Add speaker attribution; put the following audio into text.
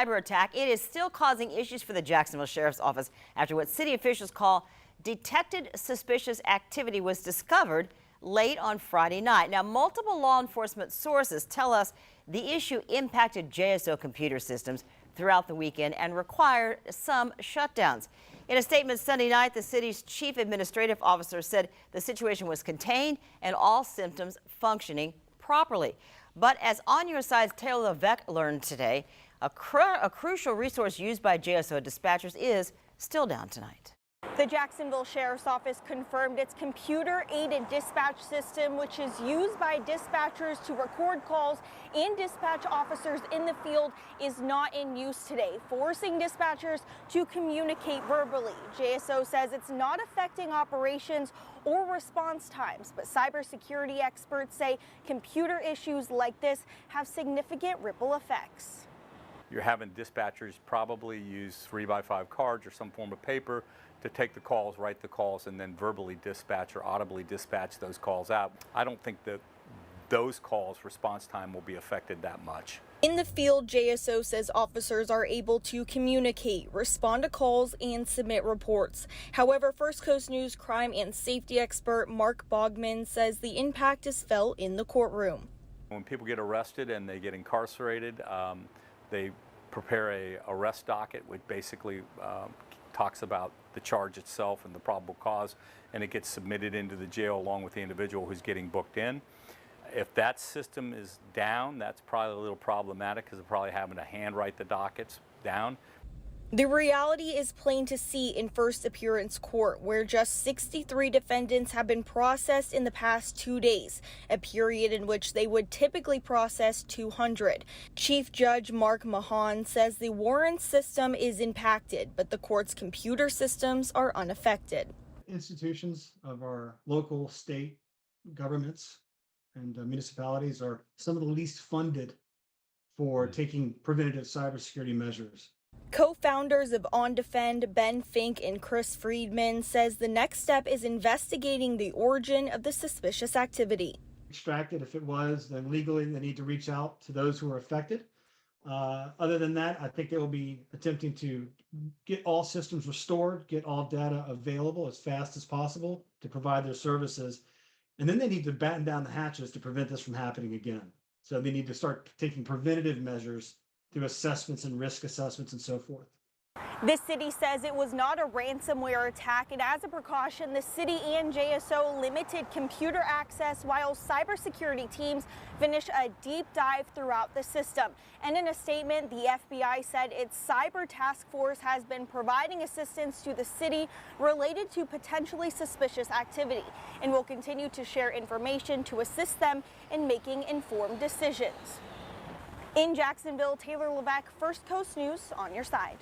Speaker 1: Cyber attack. It is still causing issues for the Jacksonville Sheriff's Office after what city officials call detected suspicious activity was discovered late on Friday night. Now, multiple law enforcement sources tell us the issue impacted JSO computer systems throughout the weekend and required some shutdowns. In a statement Sunday night, the city's chief administrative officer said the situation was contained and all systems functioning properly. But as On Your Side's Taylor Levesque learned today, a crucial resource used by JSO dispatchers is still down tonight.
Speaker 2: The Jacksonville Sheriff's Office confirmed its computer-aided dispatch system, which is used by dispatchers to record calls and dispatch officers in the field, is not in use today, forcing dispatchers to communicate verbally. JSO says it's not affecting operations or response times, but cybersecurity experts say computer issues like this have significant ripple effects.
Speaker 3: You're having dispatchers probably use 3x5 cards or some form of paper to take the calls, write the calls, and then verbally dispatch or audibly dispatch those calls out. I don't think that those calls' response time will be affected that much.
Speaker 2: In the field, JSO says officers are able to communicate, respond to calls, and submit reports. However, First Coast News crime and safety expert Mark Bogman says the impact is felt in the courtroom.
Speaker 3: When people get arrested and they get incarcerated, they prepare a arrest docket, which basically talks about the charge itself and the probable cause, and it gets submitted into the jail along with the individual who's getting booked in. If that system is down, that's probably a little problematic because they're probably having to handwrite the dockets down.
Speaker 2: The reality is plain to see in first appearance court, where just 63 defendants have been processed in the past 2 days, a period in which they would typically process 200. Chief Judge Mark Mahan says the warrant system is impacted, but the court's computer systems are unaffected.
Speaker 4: Institutions of our local, state governments and municipalities are some of the least funded for taking preventative cybersecurity measures.
Speaker 2: Co-founders of OnDefend, Ben Fink and Chris Friedman, says the next step is investigating the origin of the suspicious activity.
Speaker 4: Extracted, if it was, then legally they need to reach out to those who are affected. Other than that, I think they will be attempting to get all systems restored, get all data available as fast as possible to provide their services. And then they need to batten down the hatches to prevent this from happening again. So they need to start taking preventative measures through assessments and risk assessments and so forth.
Speaker 2: The city says it was not a ransomware attack, and as a precaution, the city and JSO limited computer access while cybersecurity teams finish a deep dive throughout the system. And in a statement, the FBI said its cyber task force has been providing assistance to the city related to potentially suspicious activity and will continue to share information to assist them in making informed decisions. In Jacksonville, Taylor Levesque, First Coast News, On Your Side.